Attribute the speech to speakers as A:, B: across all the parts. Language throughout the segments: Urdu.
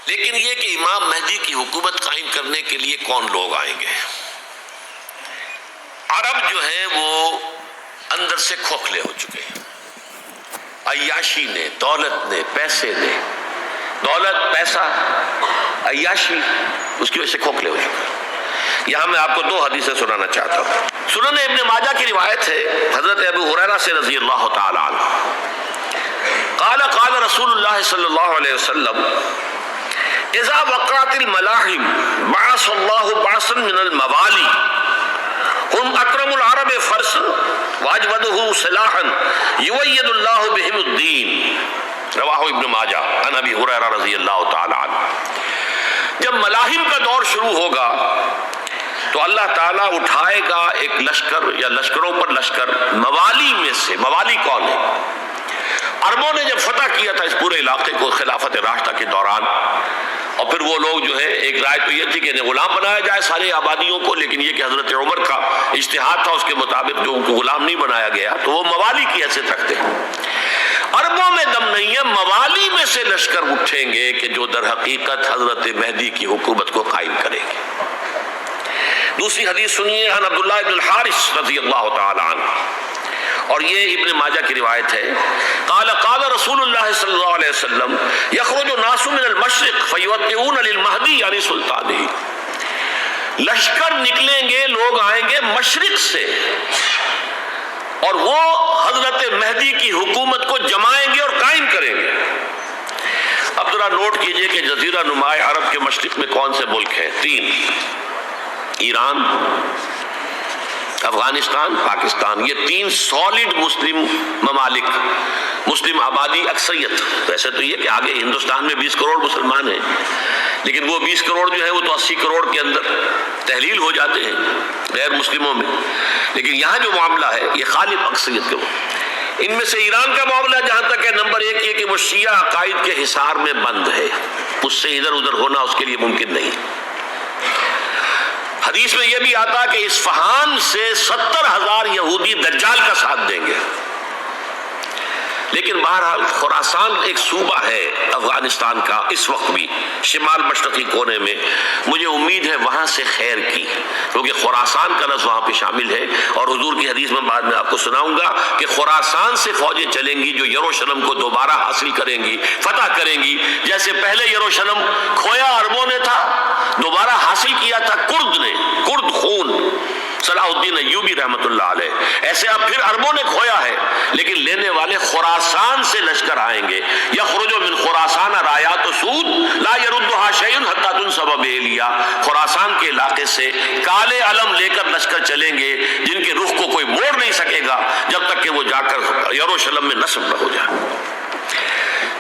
A: لیکن یہ کہ امام مہدی کی حکومت قائم کرنے کے لیے کون لوگ آئیں گے؟ عرب جو ہے وہ اندر سے کھوکھلے ہو چکے ہیں، عیاشی نے، دولت نے، پیسے نے، دولت، پیسہ، عیاشی، اس کی وجہ سے کھوکھلے ہو چکے ہیں۔ یہاں میں آپ کو دو حدیثیں سنانا چاہتا ہوں۔ سنن ابن ماجہ کی روایت ہے حضرت ابو ہریرہ سے رضی اللہ تعالی عنہ، قال قال رسول اللہ صلی اللہ علیہ وسلم اذا وقعت الملاحم بعث اللہ بعثا من الموالی هم اکرم العرب فرسا واجودہ سلاحا یؤید اللہ بہم الدین، رواہ ابن ماجہ عن ابی ہریرہ رضی اللہ تعالی عنہ۔ جب ملاحم کا دور شروع ہوگا تو اللہ تعالیٰ اٹھائے گا ایک لشکر یا لشکروں پر لشکر موالی میں سے۔ موالی کون ہے؟ عربوں نے جب فتح کیا تھا اس پورے علاقے کو خلافت راشدہ کے دوران، اور پھر وہ لوگ جو ہے، ایک رائے تو یہ تھی کہ انہیں غلام بنایا جائے سارے آبادیوں کو، لیکن یہ کہ حضرت عمر کا اجتہاد تھا، اس کے مطابق جو ان کو غلام نہیں بنایا گیا تو وہ موالی کی حیثیت رکھتے ہیں۔ عربوں میں دم نہیں ہے، موالی میں سے لشکر اٹھیں گے کہ جو در حقیقت حضرت مہدی کی حکومت کو قائم کریں گے۔ دوسری حدیث سنیے، عن عبداللہ ابن الحارث رضی اللہ تعالی عنہ، اور یہ ابن ماجہ کی روایت ہے، قال قال رسول اللہ صلی اللہ علیہ وسلم یخرج الناس من المشرق فیوطئون للمہدی یعنی سلطانہ، لشکر نکلیں گے، لوگ آئیں گے مشرق سے، اور وہ حضرت مہدی کی حکومت کو جمائیں گے اور قائم کریں گے۔ اب ذرا نوٹ کیجئے کہ جزیرہ نماء عرب کے مشرق میں کون سے ملک ہیں؟ تین: ایران، افغانستان، پاکستان۔ یہ تین سالڈ مسلم ممالک، مسلم آبادی اکثریت۔ ویسے تو یہ کہ آگے ہندوستان میں 20 کروڑ مسلمان ہیں، لیکن وہ 20 کروڑ جو ہے وہ تو 80 کروڑ کے اندر تحلیل ہو جاتے ہیں غیر مسلموں میں، لیکن یہاں جو معاملہ ہے یہ غالب اکثریت کے وہ۔ ان میں سے ایران کا معاملہ جہاں تک ہے، نمبر 1 یہ کہ وہ شیعہ عقائد کے حصار میں بند ہے، اس سے ادھر ادھر ہونا اس کے لیے ممکن نہیں۔ حدیث میں یہ بھی آتا کہ اصفہان سے 70,000 یہودی دجال کا ساتھ دیں گے، لیکن بہرحال خراسان ایک صوبہ ہے افغانستان کا اس وقت بھی شمال مشرقی کونے میں، مجھے امید ہے وہاں سے خیر کی، کیونکہ خراسان کا لفظ وہاں پہ شامل ہے، اور حضور کی حدیث میں بعد میں آپ کو سناؤں گا کہ خراسان سے فوجیں چلیں گی جو یروشلم کو دوبارہ حاصل کریں گی، فتح کریں گی، جیسے پہلے یروشلم کھویا عربوں نے تھا، دوبارہ حاصل کیا تھا کرد نے، کرد خون صلاح الدین ایوبی رحمۃ اللہ علیہ، ایسے اب پھر عربوں نے کھویا ہے، لیکن لینے والے خراسان سے لشکر آئیں گے۔ یخرج من خراسان رایات سود لا یردھا شیء حتی تنصب بإیلیا، خراسان کے علاقے سے کالے علم لے کر لشکر چلیں گے جن کے رخ کو کوئی موڑ نہیں سکے گا جب تک کہ وہ جا کر یروشلم میں نصب نہ ہو جائے۔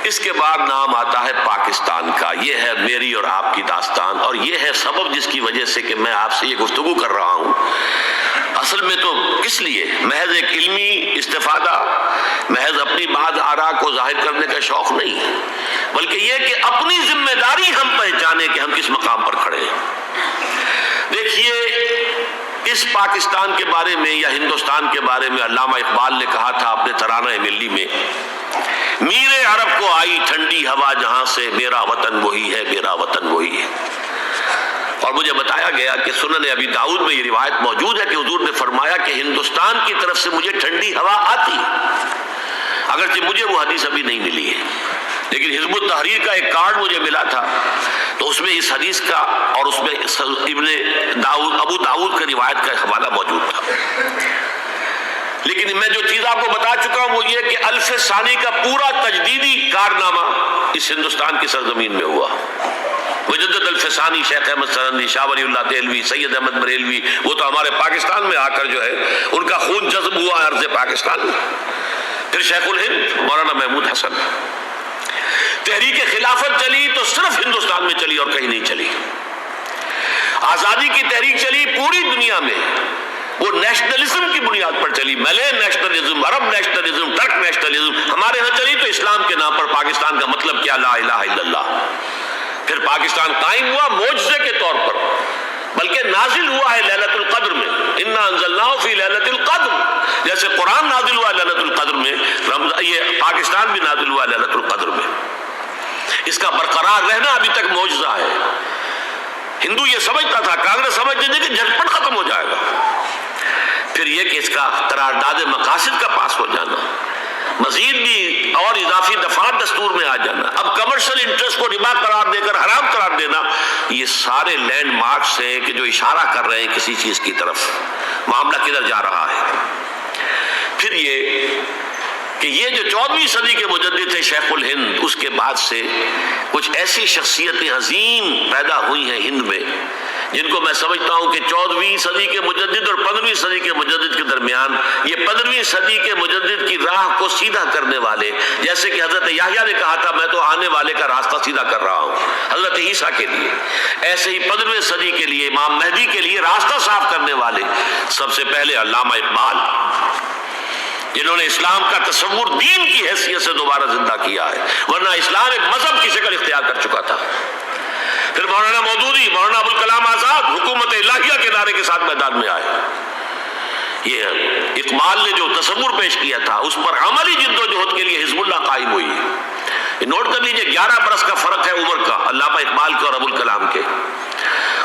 A: اس کے بعد نام آتا ہے پاکستان کا۔ یہ ہے میری اور آپ کی داستان، اور یہ ہے سبب جس کی وجہ سے کہ میں آپ سے یہ گفتگو کر رہا ہوں۔ اصل میں تو کس لیے؟ محض ایک علمی استفادہ، محض اپنی بعض آراء کو ظاہر کرنے کا شوق نہیں، بلکہ یہ کہ اپنی ذمہ داری ہم پہچانے کہ ہم کس مقام پر کھڑے ہیں۔ دیکھیے، اس پاکستان کے بارے میں یا ہندوستان کے بارے میں علامہ اقبال نے کہا تھا اپنے ترانہ ملی میں، میرے عرب کو آئی ٹھنڈی ہوا جہاں سے، میرا وطن وہی ہے، میرا وطن وہی ہے۔ اور مجھے بتایا گیا کہ سنن ابی داؤد میں یہ روایت موجود ہے کہ حضور نے فرمایا کہ ہندوستان کی طرف سے مجھے ٹھنڈی ہوا آتی، اگرچہ مجھے وہ حدیث ابھی نہیں ملی ہے، لیکن حزب التحریر کا ایک کارڈ مجھے ملا تھا، تو اس میں اس حدیث کا اور اس میں ابو داؤد کی روایت کا حوالہ موجود تھا۔ لیکن میں جو چیز آپ کو بتا چکا ہوں وہ یہ کہ الف ثانی کا پورا تجدیدی کارنامہ اس ہندوستان کی سرزمین میں ہوا۔ مجدد الف ثانی شیخ احمد سرندی، شاہ ولی اللہ دہلوی، سید احمد بریلوی، وہ تو ہمارے پاکستان میں آ کر جو ہے ان کا خون جذب ہوا ارض پاکستان میں۔ پھر شیخ الہند مولانا محمود حسن۔ تحریک خلافت چلی تو صرف ہندوستان میں چلی اور کہیں نہیں چلی۔ آزادی کی تحریک چلی پوری دنیا میں، وہ نیشنلزم کی بنیاد پر چلی، ملے نیشنلزم، عرب نیشنلزم، ترک نیشنلزم۔ ہمارے ہاں چلی تو اسلام کے نام پر پاکستان کا مطلب کیا؟ لا الہ الا اللہ۔ پھر پاکستان قائم ہوا معجزے کے طور پر، بلکہ نازل ہوا ہے لیلۃ القدر میں، انا انزلناہ فی لیلۃ القدر، جیسے قرآن نازل ہوا لیلۃ القدر میں، یہ پاکستان بھی نازل ہوا لیلۃ القدر میں۔ اس کا برقرار رہنا ابھی تک ہندو یہ سمجھتا تھا، کانگریس سمجھتی تھی کہ جھٹپٹ ختم ہو جائے گا۔ پھر یہ کہ اس کا قرارداد مقاصد کا پاس ہو جانا، مزید بھی اور اضافی دفعات دستور میں آ جانا، اب کمرشل انٹرسٹ کو ربا قرار دے کر حرام قرار دینا، یہ سارے لینڈ مارکس ہیں کہ جو اشارہ کر رہے ہیں کسی چیز کی طرف، معاملہ کدھر جا رہا ہے۔ پھر یہ کہ یہ جو 14ویں صدی کے مجدد تھے شیخ الہند، اس کے بعد سے کچھ ایسی شخصیتیں عظیم پیدا ہوئی ہیں ہند میں، جن کو میں سمجھتا ہوں کہ 14ویں صدی کے مجدد اور 15ویں صدی کے مجدد کے درمیان یہ 15ویں صدی کے مجدد کی راہ کو سیدھا کرنے والے، جیسے کہ حضرت یحییٰ نے کہا تھا میں تو آنے والے کا راستہ سیدھا کر رہا ہوں حضرت عیسیٰ کے لیے، ایسے ہی 15ویں صدی کے لیے امام مہدی کے لیے راستہ صاف کرنے والے سب سے پہلے علامہ اقبال، جنہوں نے اسلام کا تصور دین کی حیثیت سے دوبارہ زندہ کیا ہے، ورنہ اسلام ایک مذہب کی شکل اختیار کر چکا تھا۔ پھر مولانا مودودی، مولانا ابوالکلام آزاد حکومت الہیہ کے نعرے کے ساتھ میدان میں آئے۔ یہ اقبال نے جو تصور پیش کیا تھا اس پر عملی جد و جہد کے لیے حزب اللہ قائم ہوئی ہے۔ نوٹ کر لیجئے 11 برس کا فرق ہے عمر کا علامہ اقبال کے اور ابوالکلام کے،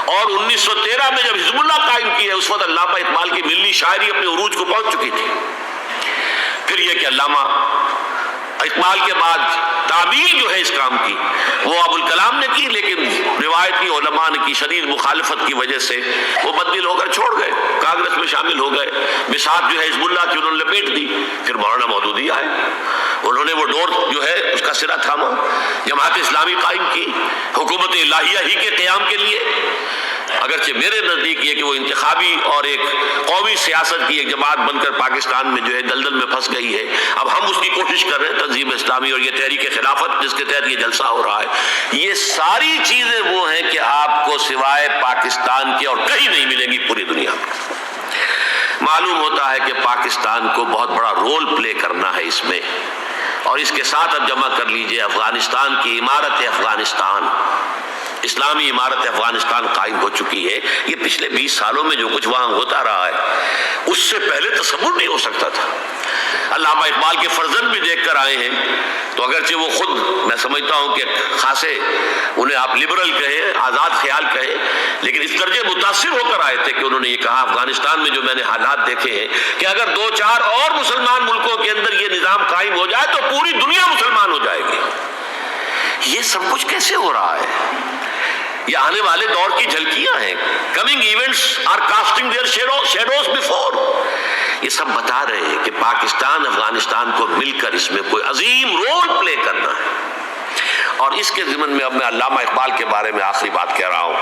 A: اور 1913 میں جب حزب اللہ قائم کی ہے اس وقت علامہ اقبال کی ملی شاعری اپنے عروج کو پہنچ چکی تھی۔ پھر یہ کہ علامہ اقبال کے بعد تعبیر جو ہے اس کام کی وہ ابوالکلام نے کی، لیکن روایتی علماء نے کی شدید مخالفت کی وجہ سے وہ بددل ہو کر چھوڑ گئے، کانگریس میں شامل ہو گئے، بساط جو ہے حزب اللہ کی انہوں نے لپیٹ دی۔ پھر مولانا مودودی آئے، انہوں نے وہ ڈور جو ہے اس کا سرا تھاما، جماعت اسلامی قائم کی حکومت الہیہ ہی کے قیام کے لیے، اگرچہ میرے نزدیک یہ کہ وہ انتخابی اور ایک قومی سیاست کی ایک جماعت بن کر پاکستان میں جو ہے دلدل میں پھنس گئی ہے، اب ہم اس کی کوشش کر رہے ہیں تنظیم اسلامی اور یہ تحریک خلافت جس کے تحت یہ جلسہ ہو رہا ہے، یہ ساری چیزیں وہ ہیں کہ آپ کو سوائے پاکستان کے اور کہیں نہیں ملیں گی پوری دنیا میں۔ معلوم ہوتا ہے کہ پاکستان کو بہت بڑا رول پلے کرنا ہے اس میں، اور اس کے ساتھ اب جمع کر لیجئے افغانستان کی عمارت افغانستان، اسلامی عمارت افغانستان قائم ہو چکی ہے۔ یہ پچھلے 20 سالوں میں جو کچھ وہاں ہوتا رہا ہے اس سے پہلے تصور نہیں ہو سکتا تھا۔ علامہ اقبال کے فرزند بھی دیکھ کر آئے ہیں، تو اگرچہ وہ خود میں سمجھتا ہوں کہ خاصے انہیں آپ لبرل کہیں، آزاد خیال کہیں، لیکن اس درجے متاثر ہو کر آئے تھے کہ انہوں نے یہ کہا افغانستان میں جو میں نے حالات دیکھے ہیں کہ اگر 2-4 اور مسلمان ملکوں کے اندر یہ نظام قائم ہو جائے تو پوری دنیا مسلمان ہو جائے گی۔ یہ سب کچھ کیسے ہو رہا ہے؟ یہ آنے والے دور کی جھلکیاں ہیں، coming events are casting their shadows before. یہ سب بتا رہے ہیں کہ پاکستان افغانستان کو مل کر اس میں کوئی عظیم رول پلے کرنا ہے۔ اور اس کے ضمن میں اب میں علامہ اقبال کے بارے میں آخری بات کہہ رہا ہوں۔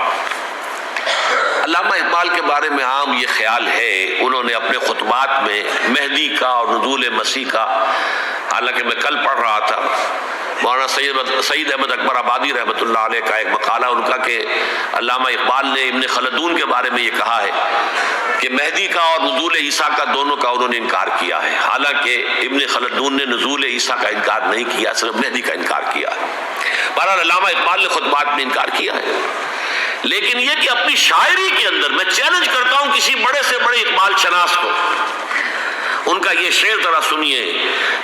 A: علامہ اقبال کے بارے میں عام یہ خیال ہے، انہوں نے اپنے خطبات میں مہدی کا اور نزول مسیح کا، حالانکہ میں کل پڑھ رہا تھا مولانا سعید احمد اکبر آبادی رحمۃ اللہ علیہ کا ایک مقالہ ان کا کہ علامہ اقبال نے ابن خلدون کے بارے میں یہ کہا ہے کہ مہدی کا اور نزول عیسیٰ کا دونوں کا انہوں نے انکار کیا ہے، حالانکہ ابن خلدون نے نزول عیسیٰ کا انکار نہیں کیا، صرف مہدی کا انکار کیا ہے۔ بہرحال علامہ اقبال نے خطبات میں انکار کیا ہے، لیکن یہ کہ اپنی شاعری کے اندر میں چیلنج کرتا ہوں کسی بڑے سے بڑے اقبال شناس کو، ان کا یہ شعر ذرا سنیے: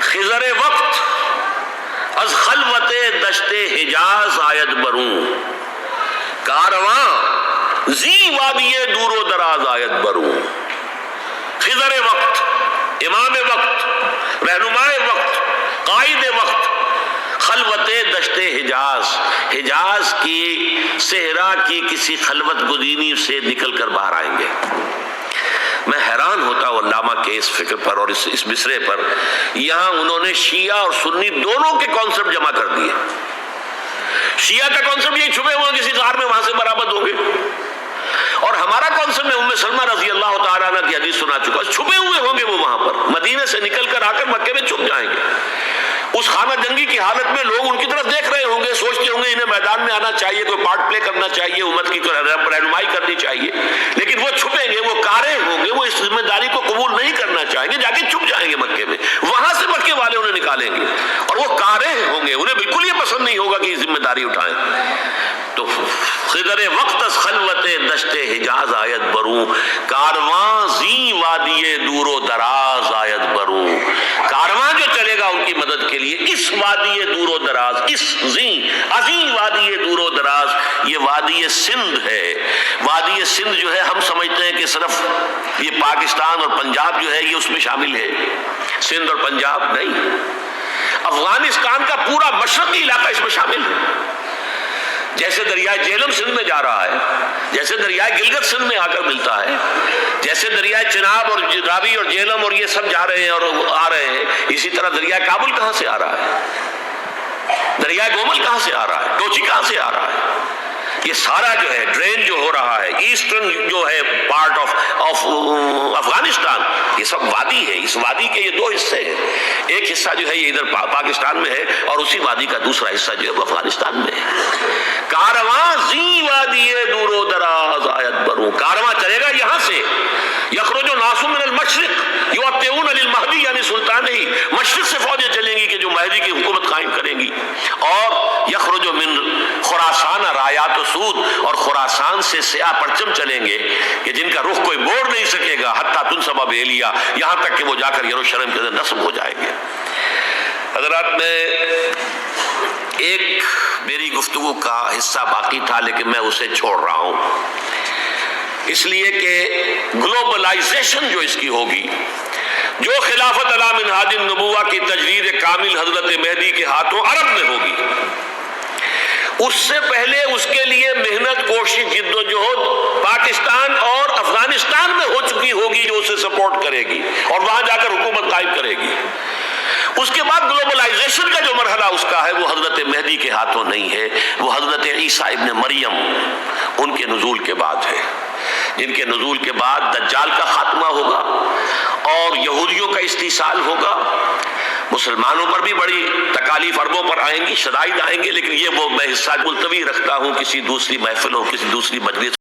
A: خضر وقت از خلوت دشت حجاز آید بروں، کارواں زی وادی دور و دراز آید بروں۔ خضر وقت، امام وقت، رہنمائے وقت، قائد وقت، خلوت دشت حجاز، حجاز کی صحرا کی کسی خلوت گزینی سے نکل کر باہر آئیں گے۔ میں حیران ہوتا ہوں علامہ کے اس فکر پر اور اس مصرے پر، یہاں انہوں نے شیعہ اور سنی دونوں کے کانسیپٹ جمع کر دیے۔ شیعہ کا کانسیپٹ یہ چھپے ہوئے کسی غار میں وہاں سے برآمد ہوں گے، اور ہمارا کانسیپٹ میں ام سلمہ رضی اللہ تعالیٰ عنہ کی حدیث سنا چکا، چھپے ہوئے ہوں گے وہ وہاں پر، مدینے سے نکل کر آ کر مکے میں چھپ جائیں گے۔ اس خانہ جنگی کی حالت میں لوگ ان کی طرف دیکھ رہے ہوں گے، سوچتے ہوں گے انہیں میدان میں آنا چاہیے، کوئی پارٹ پلے کرنا چاہیے، امت کی رہنمائی کرنی چاہیے، لیکن وہ چھپیں گے، وہ کارے ہوں گے، وہ اس ذمہ داری کو قبول نہیں کرنا چاہیں گے، جا کے چھپ جائیں گے مکے میں، وہاں سے مکے والے انہیں نکالیں گے، اور وہ کارے ہوں گے، انہیں بالکل یہ پسند نہیں ہوگا کہ یہ ذمہ داری اٹھائیں۔ تو خضر وقت از خلوت دشت حجاز آیت بروں، کارواں زی وادی دور و دراز آیت بروں۔ کارواں جو چلے گا ان کی مدد کے لیے اس وادی دور و دراز، اس زی عظیم وادی دور و دراز، یہ وادی سندھ ہے. وادی سندھ جو ہے ہم سمجھتے ہیں کہ صرف یہ پاکستان اور پنجاب جو ہے یہ اس میں شامل ہے. سندھ اور پنجاب نہیں، افغانستان کا پورا مشرقی علاقہ اس میں شامل ہے. جیسے دریائے جہلم سندھ میں جا رہا ہے، جیسے دریائے گلگت سندھ میں آ کر ملتا ہے، جیسے دریائے چناب اور راوی اور جہلم اور یہ سب جا رہے ہیں اور آ رہے ہیں، اسی طرح دریائے کابل کہاں سے آ رہا ہے، دریائے گومل کہاں سے آ رہا ہے، ٹوچی کہاں سے آ رہا ہے. یہ سارا جو ہے ڈرین جو ہو رہا ہے ایسٹرن جو ہے پارٹ آف افغانستان، یہ سب وادی ہے. اس وادی کے یہ دو حصے ہیں، ایک حصہ جو ہے یہ ادھر پاکستان میں ہے اور اسی وادی کا دوسرا حصہ جو ہے وہ افغانستان میں ہے. کارواں زی وادی دور و دراز آیت بروں، کارواں چلے گا یہاں سے. یخرج الناس من المشرق یؤتون للمہدی، یعنی سلطان ہی مشرق سے فوجیں چلیں گی کہ جو مہدی کی حکومت قائم کریں گی. اور یخرج من خراسان رایات و سود، اور خراسان سے سیاہ پرچم چلیں گے کہ جن کا رخ کوئی موڑ نہیں سکے گا، حتیٰ تنصب بیلیا، یہاں تک کہ وہ جا کر یروشلم کے اندر نصب ہو جائیں گے. حضرات، میں ایک میری گفتگو کا حصہ باقی تھا لیکن میں اسے چھوڑ رہا ہوں، اس لیے کہ گلوبلائزیشن جو اس کی ہوگی، جو خلافت علی منہاج النبوہ کی تجدید کامل حضرت مہدی کے ہاتھوں عرب میں ہوگی، اس سے پہلے اس کے لیے محنت، کوشش، جد و جہد پاکستان اور افغانستان میں ہو چکی ہوگی جو اسے سپورٹ کرے گی اور وہاں جا کر حکومت قائم کرے گی. اس کے بعد گلوبلائزیشن کا جو مرحلہ اس کا ہے وہ حضرت مہدی کے ہاتھوں نہیں ہے، وہ حضرت عیسیٰ ابن مریم ان کے نزول کے بعد ہے، جن کے نزول کے بعد دجال کا خاتمہ ہوگا اور یہودیوں کا استحصال ہوگا. مسلمانوں پر بھی بڑی تکالیف عربوں پر آئیں گی، شدائد آئیں گے، لیکن یہ وہ میں حصہ ملتوی رکھتا ہوں کسی دوسری محفل ہو، کسی دوسری مجلس